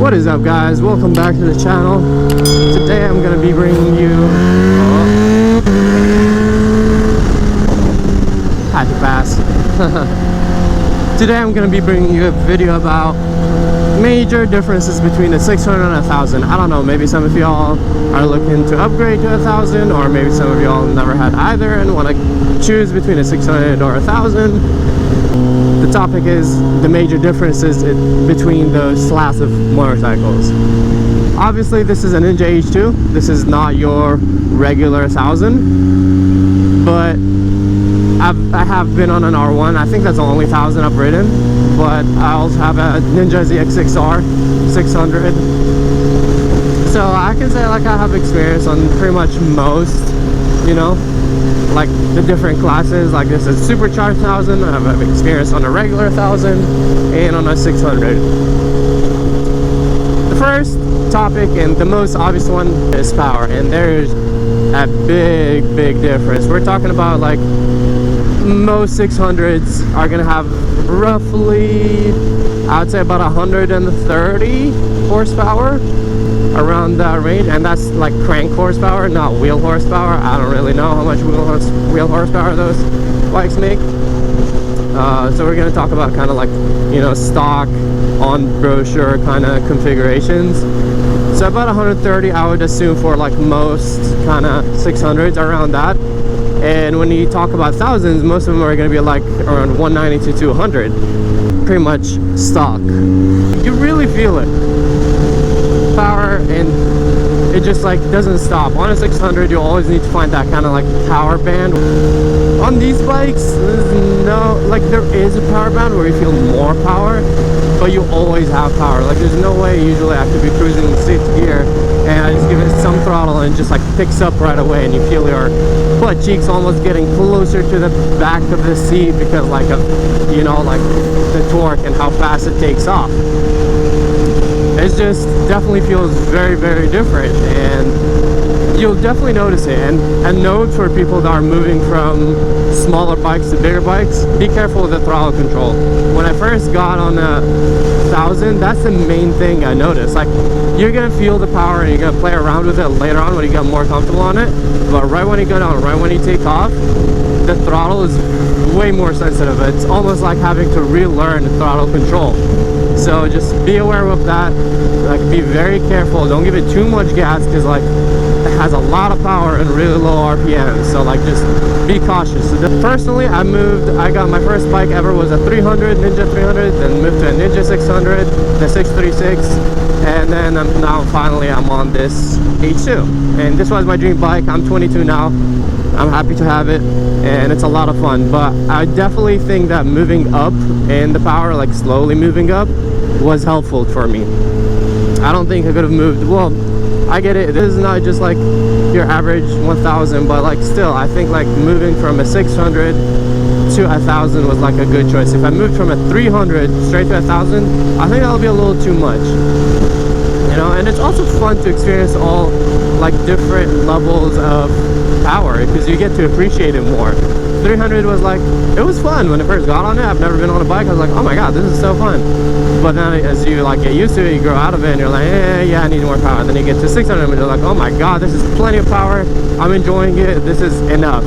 What is up, guys? Welcome back to the channel. Today I'm gonna be bringing you had to pass. Today I'm gonna be bringing you a video about major differences between the 600 and 1000. I don't know, maybe some of y'all are looking to upgrade to 1000, or maybe some of y'all never had either and want to choose between a 600 or 1000. The topic is the major differences between those class of motorcycles. Obviously this is a Ninja H2. This is not your regular 1000, but I have been on an R1. I think that's the only 1000 I've ridden, but I also have a Ninja ZX6R 600. So I can say like I have experience on pretty much most, you know, like the different classes. Like this is supercharged 1000. I have experience on a regular 1000 and on a 600. The first topic and the most obvious one is power, and there's a big difference. We're talking about like most 600s are gonna have roughly, I would say about 130 horsepower, around that range, and that's like crank horsepower, not wheel horsepower. I don't really know how much wheel horsepower those bikes make. So we're gonna talk about kind of like, you know, stock on brochure kind of configurations. So about 130 I would assume for like most kind of 600s, around that. And when you talk about thousands, most of them are going to be like around 190 to 200, pretty much stock. You really feel it, power, and it just like doesn't stop. On a 600 you always need to find that kind of like power band. On these bikes there's no, like there is a power band where you feel more power, but you always have power. Like there's no way usually I could be cruising in 6th gear and I just give it some throttle and it just like picks up right away, and you feel your butt cheeks almost getting closer to the back of the seat because like of, you know, like the torque and how fast it takes off. It just definitely feels very different, and you'll definitely notice it. And a note for people that are moving from smaller bikes to bigger bikes: be careful with the throttle control. When I first got on a 1000, that's the main thing I noticed. Like you're gonna feel the power and you're gonna play around with it later on when you get more comfortable on it, but right when you go down, right when you take off, the throttle is way more sensitive. It's almost like having to relearn the throttle control. So just be aware of that. Like be very careful, don't give it too much gas, because like it has a lot of power and really low RPM. So like just be cautious. So personally I got my first bike ever was a 300, Ninja 300, then moved to a Ninja 600, the 636, and then now finally I'm on this H2, and this was my dream bike. I'm 22 now. I'm happy to have it, and it's a lot of fun. But I definitely think that moving up in the power, like slowly moving up, was helpful for me. I don't think I could have moved, well, I get it, this is not just like your average 1000, but like still I think like moving from a 600 to 1000 was like a good choice. If I moved from a 300 straight to 1000, I think that'll be a little too much, you know. And it's also fun to experience all like different levels of power, because you get to appreciate it more. 300 was like, it was fun when I first got on it. I've never been on a bike. I was like, oh my god, this is so fun. But then as you like get used to it, you grow out of it and you're like, yeah, I need more power. Then you get to 600 and you're like, oh my god, this is plenty of power. I'm enjoying it. This is enough.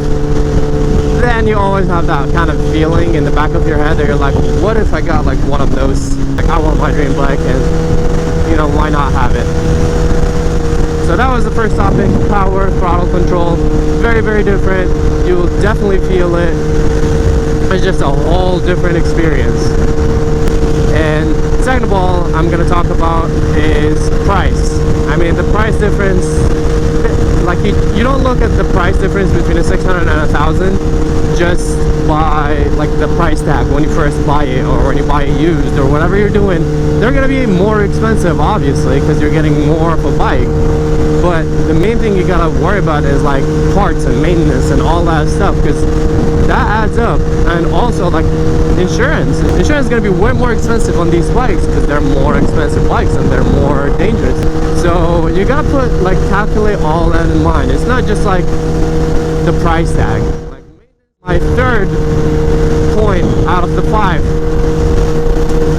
Then you always have that kind of feeling in the back of your head that you're like, what if I got like one of those? Like I want my dream bike, and you know, why not have it? So that was the first topic: power, throttle control. Very different. You'll definitely feel it. It's just a whole different experience. And second of all, I'm going to talk about is price. I mean, the price difference, like you don't look at the price difference between a 600 and a 1000 just by like the price tag when you first buy it, or when you buy it used, or whatever you're doing. They're going to be more expensive, obviously, because you're getting more of a bike. But the main thing you gotta worry about is like parts and maintenance and all that stuff, because that adds up. And also like insurance is gonna be way more expensive on these bikes, because they're more expensive bikes and they're more dangerous. So you gotta calculate all that in mind. It's not just like the price tag. My third point out of the 5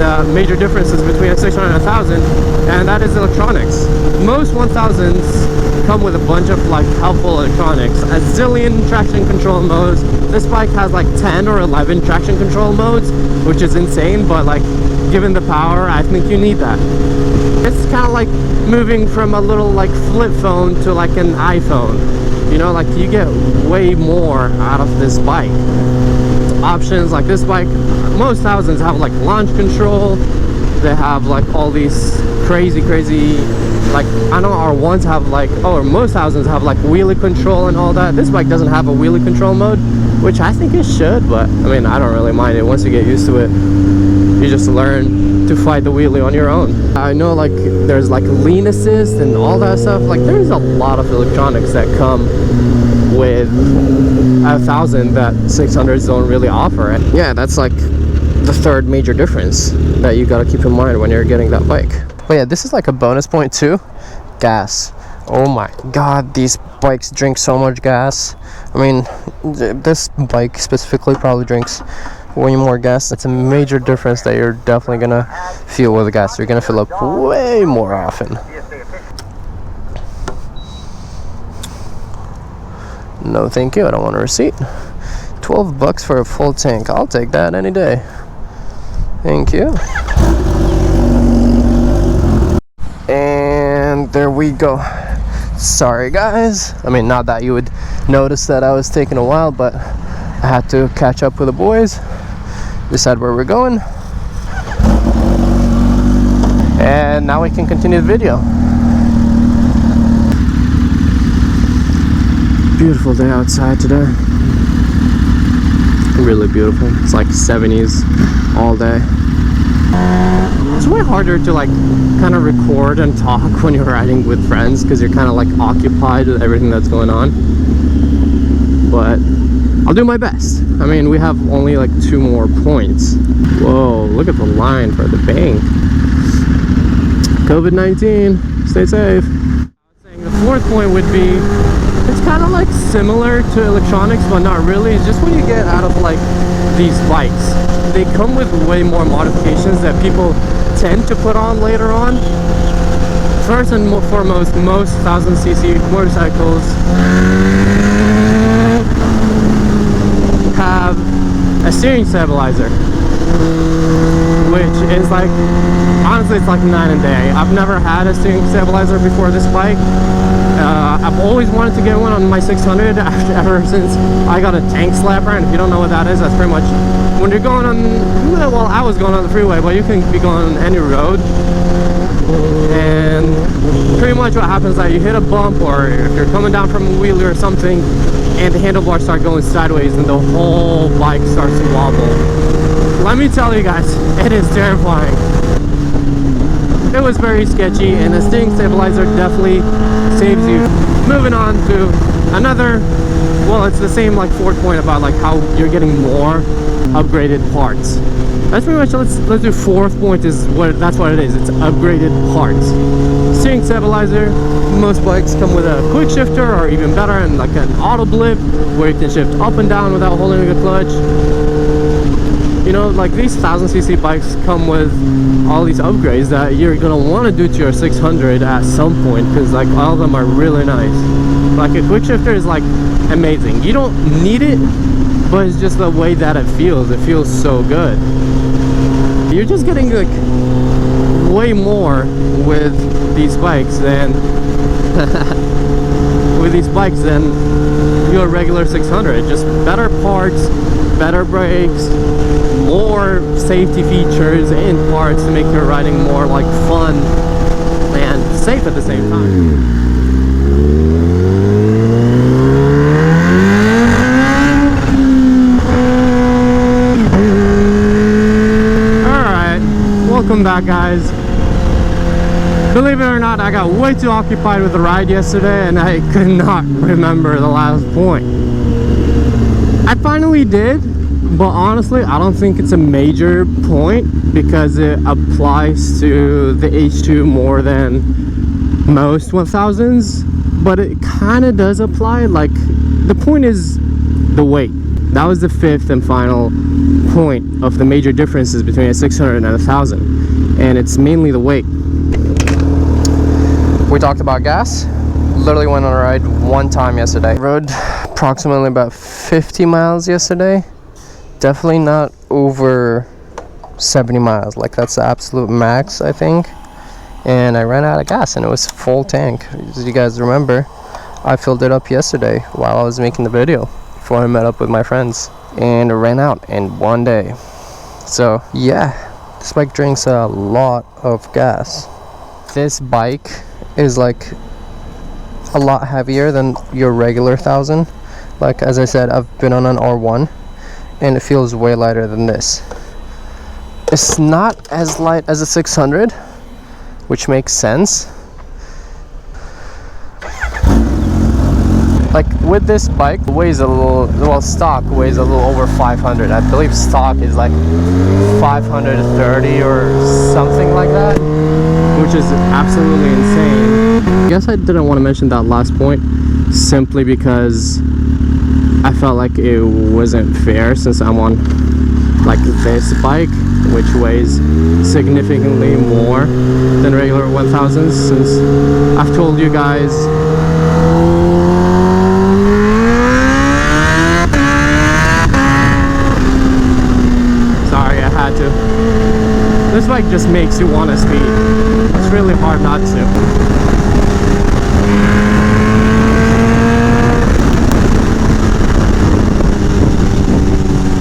the major differences between a 600 and a 1000, and that is electronics. Most 1000s come with a bunch of like helpful electronics, a zillion traction control modes. This bike has like 10 or 11 traction control modes, which is insane, but like given the power, I think you need that. It's kind of like moving from a little like flip phone to like an iPhone. You know, like you get way more out of this bike. Options like this bike, most 1000s have like launch control. They have like all these crazy, like I know our ones have like, or most 1000s have like wheelie control and all that. This bike doesn't have a wheelie control mode, which I think it should, but I mean, I don't really mind it. Once you get used to it, you just learn to fight the wheelie on your own. I know like there's like lean assist and all that stuff. Like there's a lot of electronics that come with a 1000 that 600s don't really offer. And yeah, that's like the third major difference that you got to keep in mind when you're getting that bike. But yeah, this is like a bonus point too. Gas. Oh my god, these bikes drink so much gas. I mean, this bike specifically probably drinks way more gas. It's a major difference that you're definitely gonna feel with the gas. You're gonna fill up way more often. No thank you, I don't want a receipt. 12 bucks for a full tank. I'll take that any day. Thank you. And there we go. Sorry guys. I mean, not that you would notice that I was taking a while, but I had to catch up with the boys, decide where we're going, and now we can continue the video. Beautiful day outside today. Really beautiful. It's like 70s all day. It's way harder to like kind of record and talk when you're riding with friends because you're kind of like occupied with everything that's going on. But I'll do my best. I mean, we have only like 2 more points. Whoa, look at the line for the bank. COVID-19, stay safe. The 4th point would be, it's kind of like similar to electronics, but not really. It's just what you get out of like these bikes. They come with way more modifications that people tend to put on later on. First and foremost, most 1000cc motorcycles have a steering stabilizer, which is like, honestly, it's like night and day. I've never had a steering stabilizer before this bike. I've always wanted to get one on my 600 ever since I got a tank slapper, and if you don't know what that is, that's pretty much when you're going on, well, I was going on the freeway, but you can be going on any road, and pretty much what happens is that you hit a bump, or if you're coming down from a wheelie or something, and the handlebars start going sideways, and the whole bike starts to wobble. Let me tell you guys, it is terrifying. It was very sketchy, and the steering stabilizer definitely saves you. Moving on to another, well, it's the same like 4th point about like how you're getting more upgraded parts. That's pretty much, let's do 4th point, that's what it is. It's upgraded parts. Steering stabilizer. Most bikes come with a quick shifter, or even better, and like an auto blip where you can shift up and down without holding the clutch. You know, like these 1000cc bikes come with all these upgrades that you're gonna want to do to your 600 at some point, because like all of them are really nice. Like a quick shifter is like amazing. You don't need it, but it's just the way that it feels. It feels so good. You're just getting like way more with these bikes than your regular 600. Just better parts, better brakes, more safety features and parts to make your riding more like fun and safe at the same time. Welcome back, guys. Believe it or not, I got way too occupied with the ride yesterday and I could not remember the last point. I finally did, but honestly I don't think it's a major point because it applies to the H2 more than most 1000s, but it kind of does apply. Like, the point is the weight. That was the 5th and final point of the major differences between a 600 and a 1000, and it's mainly the weight. We talked about gas. Literally went on a ride one time yesterday. Rode approximately about 50 miles yesterday. Definitely not over 70 miles. Like, that's the absolute max, I think. And I ran out of gas, and it was full tank. As you guys remember, I filled it up yesterday while I was making the video before I met up with my friends, and it ran out in one day. So yeah, this bike drinks a lot of gas. This bike is like a lot heavier than your regular 1000. Like, as I said, I've been on an R1 and it feels way lighter than this. It's not as light as a 600, which makes sense. Like, with this bike, it weighs a little, well, stock weighs a little over 500. I believe stock is like 530 or something like that, which is absolutely insane. I guess I didn't want to mention that last point simply because I felt like it wasn't fair, since I'm on like this bike, which weighs significantly more than regular 1000s, since I've told you guys this bike just makes you want to speed. It's really hard not to.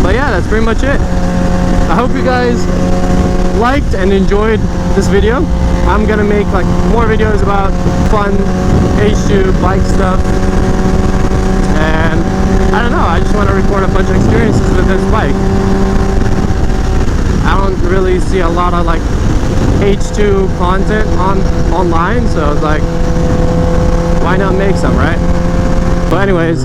But yeah, that's pretty much it. I hope you guys liked and enjoyed this video. I'm gonna make like more videos about fun H2 bike stuff, and I don't know, I just want to record a bunch of experiences with this bike. I don't really see a lot of like H2 content online, so it's like, why not make some, right? But anyways,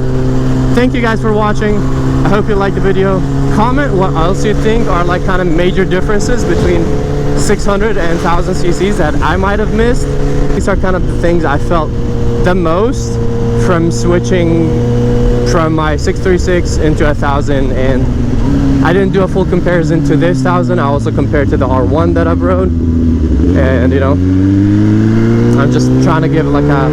thank you guys for watching. I hope you liked the video. Comment what else you think are like kind of major differences between 600 and 1000 cc's that I might have missed. These are kind of the things I felt the most from switching from my 636 into 1000, and I didn't do a full comparison to this 1000. I also compared to the R1 that I've rode, and you know, I'm just trying to give like a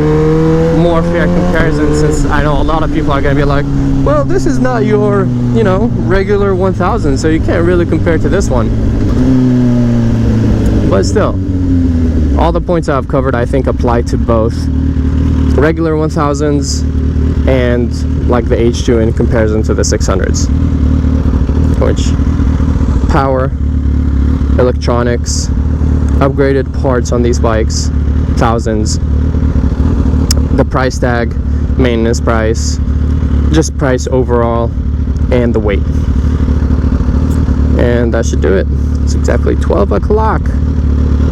more fair comparison, since I know a lot of people are gonna be like, well, this is not your, you know, regular 1000, so you can't really compare to this one. But still, all the points I've covered I think apply to both regular 1000s and like the H2 in comparison to the 600s. Which power, electronics, upgraded parts on these bikes, 1000s, the price tag, maintenance price, just price overall, and the weight. And that should do it. It's exactly 12 o'clock.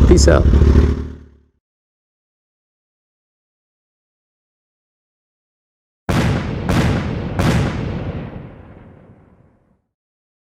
Peace out.